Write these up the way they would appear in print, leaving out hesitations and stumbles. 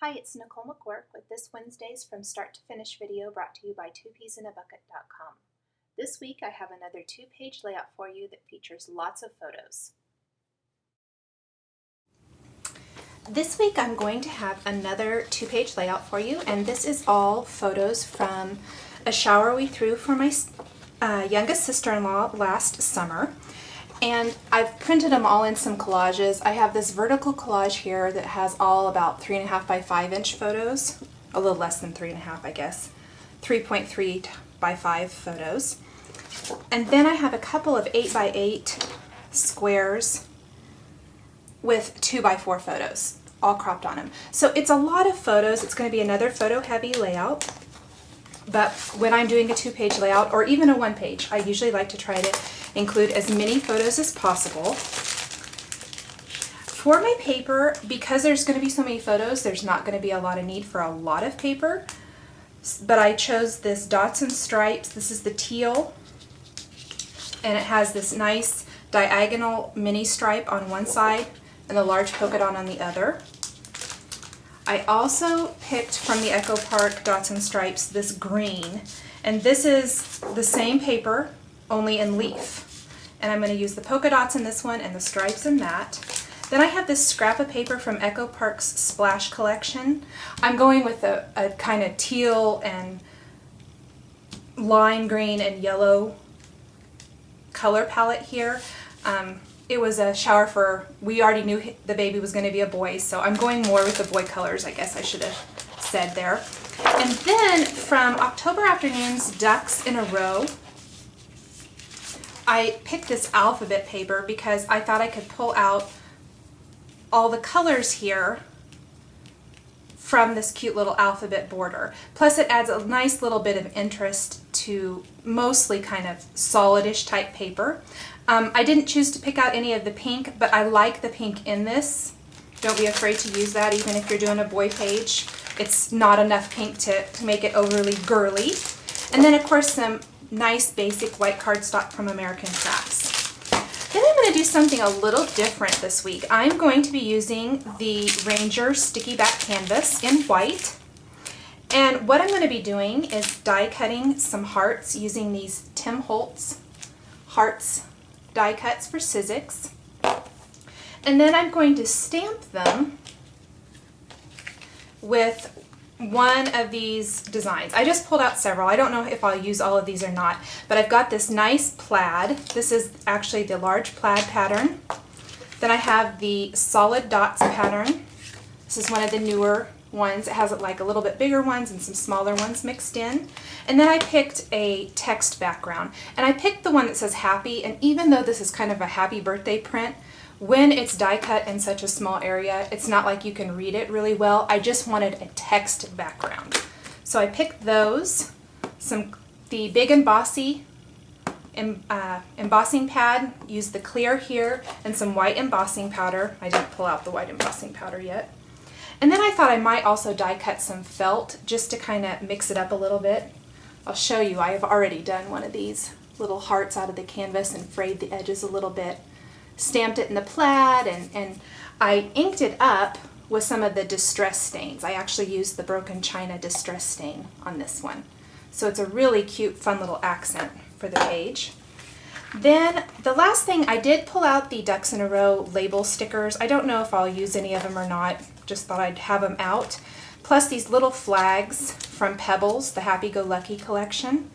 Hi, it's Nicole McQuirk with this Wednesday's From Start to Finish video brought to you by twopeasinabucket.com. This week I have another two-page layout for you that features lots of photos. This week I'm going to have another two-page layout for you, and this is all photos from a shower we threw for my youngest sister-in-law last summer. And I've printed them all in some collages. I have this vertical collage here that has all about 3.5 by 5 inch photos, a little less than 3.5 I guess, 3.3 by 5 photos. And then I have a couple of 8 by 8 squares with 2 by 4 photos, all cropped on them. So it's a lot of photos. It's going to be another photo heavy layout. But when I'm doing a two-page layout or even a one-page, I usually like to try to include as many photos as possible. For my paper, because there's going to be so many photos, there's not going to be a lot of need for a lot of paper. But I chose this Dots and Stripes. This is the teal, and it has this nice diagonal mini stripe on one side and the large polka dot on the other. I also picked from the Echo Park Dots and Stripes this green, and this is the same paper, only in leaf. And I'm going to use the polka dots in this one and the stripes in that. Then I have this scrap of paper from Echo Park's Splash collection. I'm going with a kind of teal and lime green and yellow color palette here. It was a shower for, we already knew the baby was going to be a boy, so I'm going more with the boy colors, I guess I should have said there. And then from October Afternoon's Ducks in a Row, I picked this alphabet paper because I thought I could pull out all the colors here from this cute little alphabet border. Plus it adds a nice little bit of interest to mostly kind of solidish type paper. I didn't choose to pick out any of the pink, but I like the pink in this. Don't be afraid to use that even if you're doing a boy page. It's not enough pink to make it overly girly. And then of course some nice basic white cardstock from American Crafts. Then I'm going to do something a little different this week. I'm going to be using the Ranger Sticky Back Canvas in white. And what I'm going to be doing is die cutting some hearts using these Tim Holtz hearts die cuts for Sizzix. And then I'm going to stamp them with one of these designs. I just pulled out several. I don't know if I'll use all of these or not, but I've got this nice plaid. This is actually the large plaid pattern. Then I have the solid dots pattern. This is one of the newer ones. It has like a little bit bigger ones and some smaller ones mixed in. And then I picked a text background. And I picked the one that says happy, and even though this is kind of a happy birthday print, when it's die cut in such a small area, it's not like you can read it really well. I just wanted a text background. So I picked those, the Big and Bossy embossing pad, used the clear here, and some white embossing powder. I didn't pull out the white embossing powder yet. And then I thought I might also die cut some felt just to kind of mix it up a little bit. I'll show you, I have already done one of these little hearts out of the canvas and frayed the edges a little bit. Stamped it in the plaid, and I inked it up with some of the distress stains. I actually used the Broken China distress stain on this one. So it's a really cute, fun little accent for the page. Then the last thing, I did pull out the Ducks in a Row label stickers. I don't know if I'll use any of them or not, just thought I'd have them out. Plus these little flags from Pebbles, the Happy Go Lucky collection,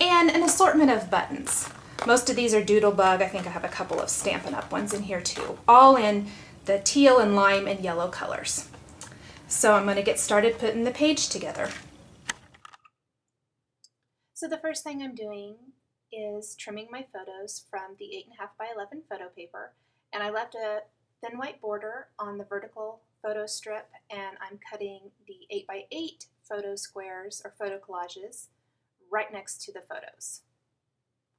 and an assortment of buttons. Most of these are Doodlebug. I think I have a couple of Stampin' Up! Ones in here too, all in the teal and lime and yellow colors. So I'm going to get started putting the page together. So the first thing I'm doing is trimming my photos from the 8.5 by 11 photo paper, and I left a thin white border on the vertical photo strip, and I'm cutting the 8 by 8 photo squares or photo collages right next to the photos.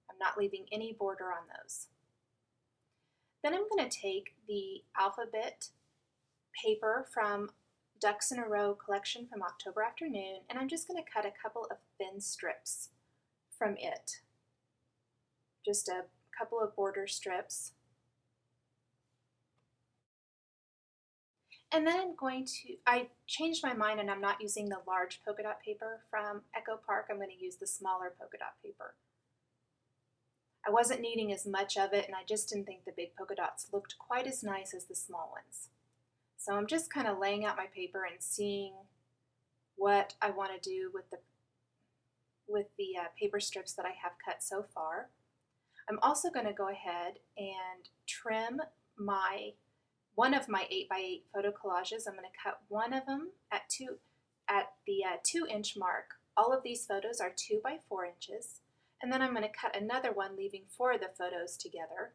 I'm not leaving any border on those. Then I'm going to take the alphabet paper from Ducks in a Row collection from October Afternoon, and I'm just going to cut a couple of thin strips from it. Just a couple of border strips. And then I changed my mind and I'm not using the large polka dot paper from Echo Park. I'm going to use the smaller polka dot paper. I wasn't needing as much of it and I just didn't think the big polka dots looked quite as nice as the small ones. So I'm just kind of laying out my paper and seeing what I want to do with the paper strips that I have cut so far. I'm also going to go ahead and trim one of my 8x8 photo collages. I'm going to cut one of them at the 2-inch mark. All of these photos are 2 by 4 inches. And then I'm going to cut another one, leaving 4 of the photos together.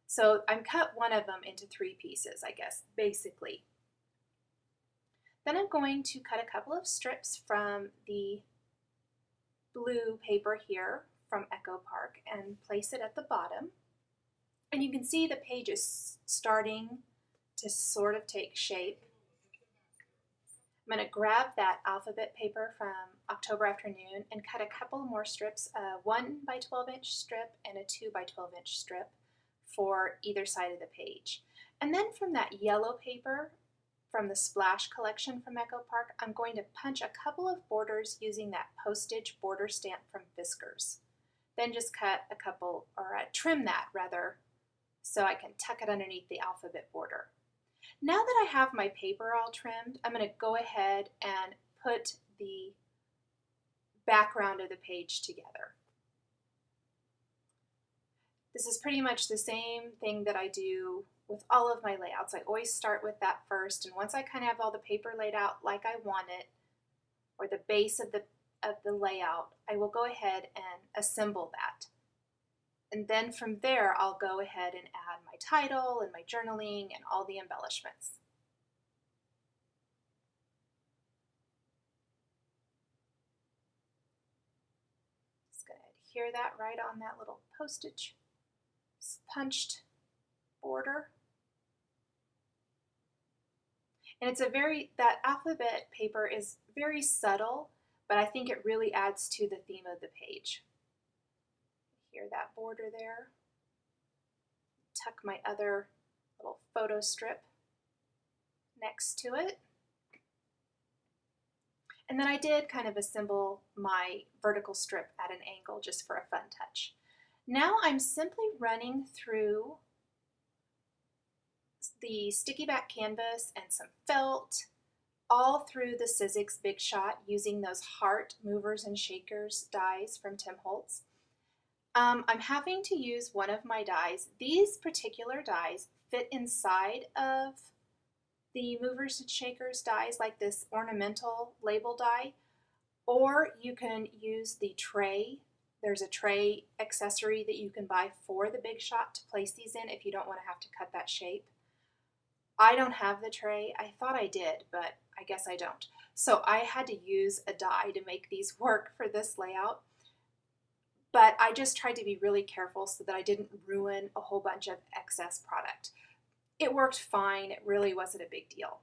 So I'm cut one of them into 3 pieces, I guess, basically. Then I'm going to cut a couple of strips from the blue paper here from Echo Park and place it at the bottom. And you can see the page is starting to sort of take shape. I'm going to grab that alphabet paper from October Afternoon and cut a couple more strips, a 1 by 12-inch strip and a 2 by 12-inch strip for either side of the page. And then from that yellow paper from the Splash collection from Echo Park, I'm going to punch a couple of borders using that postage border stamp from Fiskars. Then just trim that rather, so I can tuck it underneath the alphabet border. Now that I have my paper all trimmed, I'm going to go ahead and put the background of the page together. This is pretty much the same thing that I do with all of my layouts. I always start with that first, and once I kind of have all the paper laid out like I want it, or the base of the layout, I will go ahead and assemble that. And then from there, I'll go ahead and add my title and my journaling and all the embellishments. Just going to adhere that right on that little postage punched border. And that alphabet paper is very subtle, but I think it really adds to the theme of the page. Here, that border there. Tuck my other little photo strip next to it. And then I did kind of assemble my vertical strip at an angle just for a fun touch. Now I'm simply running through the sticky back canvas and some felt all through the Sizzix Big Shot using those heart movers and shakers dies from Tim Holtz. I'm having to use one of my dies. These particular dies fit inside of the movers and shakers dies, like this ornamental label die, or you can use the tray. There's a tray accessory that you can buy for the Big Shot to place these in if you don't want to have to cut that shape. I don't have the tray. I thought I did, but I guess I don't. So I had to use a die to make these work for this layout. But I just tried to be really careful so that I didn't ruin a whole bunch of excess product. It worked fine. It really wasn't a big deal.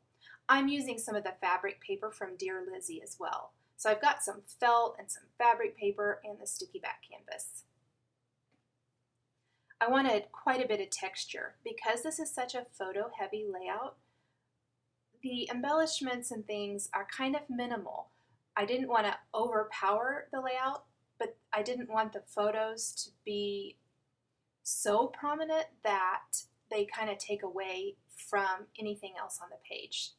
I'm using some of the fabric paper from Dear Lizzy as well. So I've got some felt and some fabric paper and the sticky back canvas. I wanted quite a bit of texture. Because this is such a photo heavy layout, the embellishments and things are kind of minimal. I didn't want to overpower the layout, but I didn't want the photos to be so prominent that they kind of take away from anything else on the page.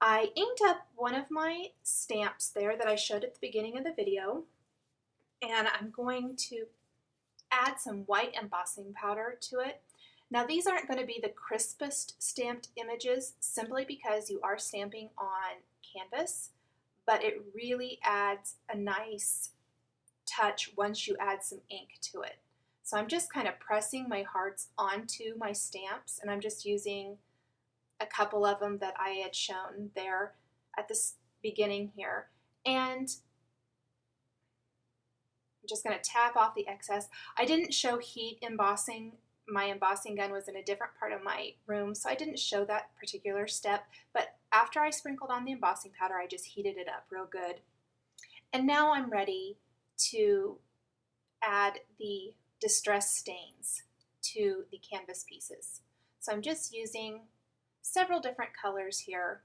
I inked up one of my stamps there that I showed at the beginning of the video, and I'm going to add some white embossing powder to it. Now these aren't going to be the crispest stamped images simply because you are stamping on canvas, but it really adds a nice touch once you add some ink to it. So I'm just kind of pressing my hearts onto my stamps, and I'm just using a couple of them that I had shown there at the beginning here. And I'm just going to tap off the excess. I didn't show heat embossing. My embossing gun was in a different part of my room, so I didn't show that particular step, but after I sprinkled on the embossing powder, I just heated it up real good. And now I'm ready to add the distress stains to the canvas pieces. So I'm just using several different colors here.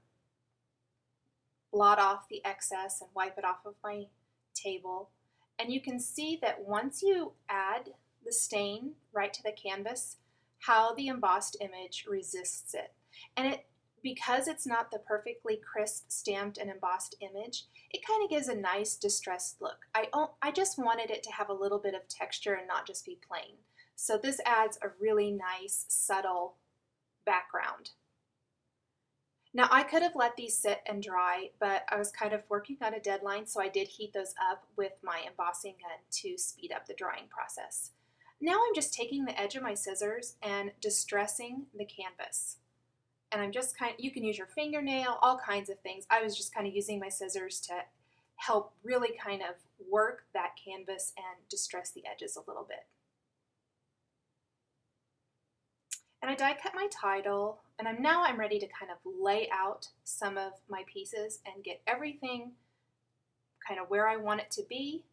Blot off the excess and wipe it off of my table. And you can see that once you add the stain right to the canvas, how the embossed image resists it. And because it's not the perfectly crisp stamped and embossed image, it kind of gives a nice distressed look. I just wanted it to have a little bit of texture and not just be plain. So this adds a really nice, subtle background. Now I could have let these sit and dry, but I was kind of working on a deadline, so I did heat those up with my embossing gun to speed up the drying process. Now I'm just taking the edge of my scissors and distressing the canvas. And I'm just you can use your fingernail, all kinds of things. I was just kind of using my scissors to help really kind of work that canvas and distress the edges a little bit. And I die cut my title, and now I'm ready to kind of lay out some of my pieces and get everything kind of where I want it to be,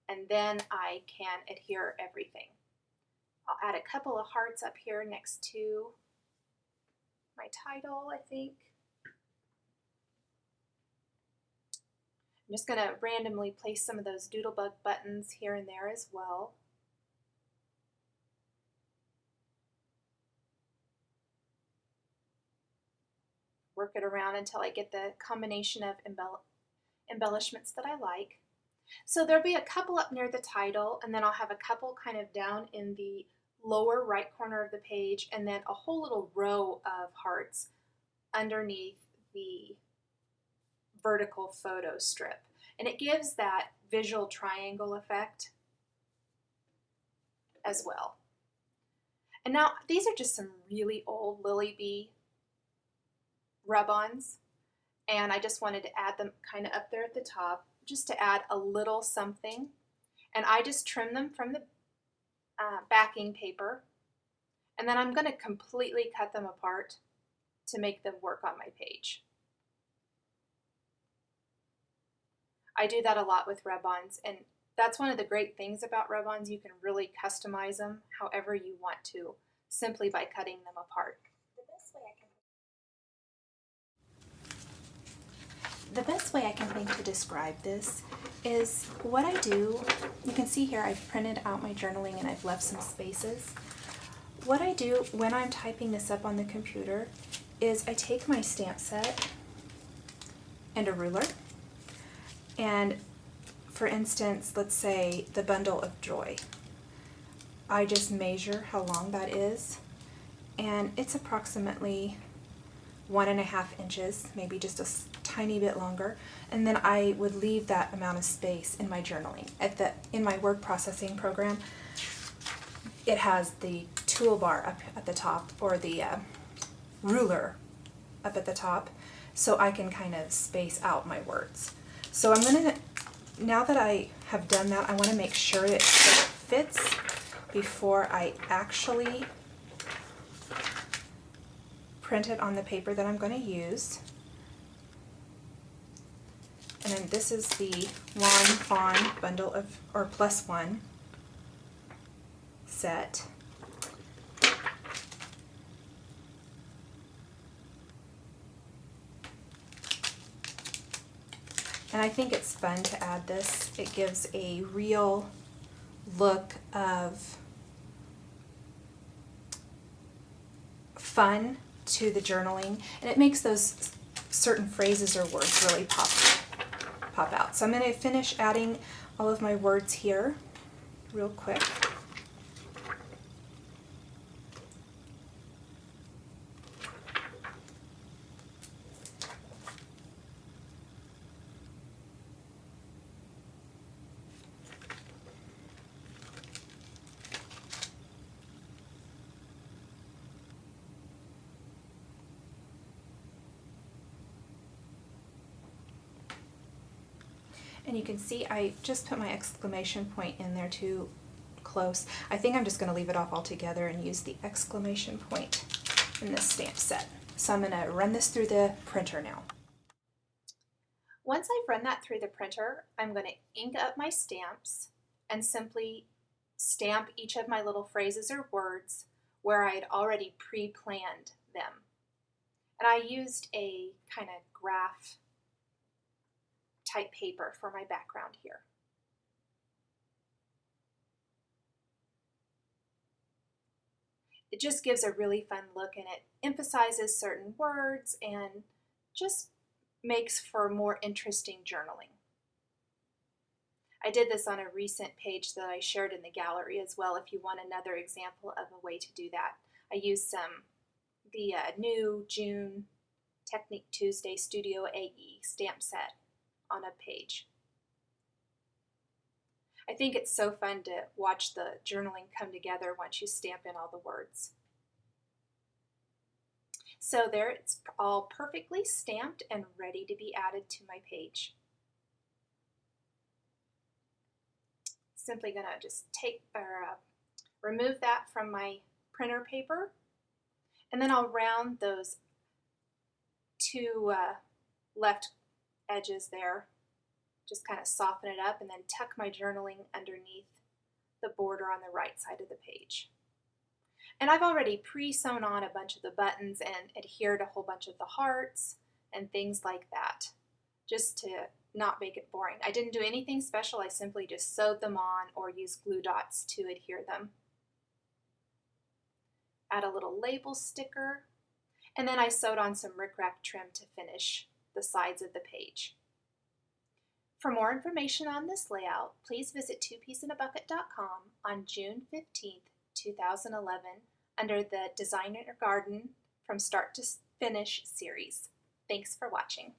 and then I can adhere everything. I'll add a couple of hearts up here next to my title, I think. I'm just going to randomly place some of those doodlebug buttons here and there as well. Work it around until I get the combination of embellishments that I like. So there'll be a couple up near the title, and then I'll have a couple kind of down in the lower right corner of the page, and then a whole little row of hearts underneath the vertical photo strip. And it gives that visual triangle effect as well. And now these are just some really old Lily Bee rub-ons, and I just wanted to add them kind of up there at the top just to add a little something. And I just trim them from the backing paper, and then I'm going to completely cut them apart to make them work on my page. I do that a lot with rub-ons, and that's one of the great things about rub-ons. You can really customize them however you want to, simply by cutting them apart. The best way I can think to describe this is what I do. You can see here I've printed out my journaling and I've left some spaces. What I do when I'm typing this up on the computer is I take my stamp set and a ruler, and for instance, let's say the bundle of joy. I just measure how long that is, and it's approximately 1.5 inches, maybe just a tiny bit longer, and then I would leave that amount of space in my journaling. In my word processing program, it has the toolbar up at the top, or the ruler up at the top, so I can kind of space out my words. So I'm going to, now that I have done that, I want to make sure that it fits before I actually print it on the paper that I'm going to use. And then this is the Lawn Fawn bundle of, or +1 set. And I think it's fun to add this. It gives a real look of fun to the journaling, and it makes those certain phrases or words really pop out. So I'm going to finish adding all of my words here real quick. And you can see I just put my exclamation point in there too close. I think I'm just going to leave it off altogether and use the exclamation point in this stamp set. So I'm going to run this through the printer now. Once I've run that through the printer, I'm going to ink up my stamps and simply stamp each of my little phrases or words where I had already pre-planned them. And I used a kind of graph type paper for my background here. It just gives a really fun look, and it emphasizes certain words and just makes for more interesting journaling. I did this on a recent page that I shared in the gallery as well if you want another example of a way to do that. I used the new June Technique Tuesday Studio AE stamp set on a page. I think it's so fun to watch the journaling come together once you stamp in all the words. So there, it's all perfectly stamped and ready to be added to my page. Simply going to just remove that from my printer paper, and then I'll round those two left edges there, just kind of soften it up, and then tuck my journaling underneath the border on the right side of the page. And I've already pre-sewn on a bunch of the buttons and adhered a whole bunch of the hearts and things like that, just to not make it boring. I didn't do anything special. I simply just sewed them on or used glue dots to adhere them. Add a little label sticker, and then I sewed on some rickrack trim to finish the sides of the page. For more information on this layout, please visit twopiecindabucket.com on June 15th, 2011 under the Design Your Garden from Start to Finish series. Thanks for watching.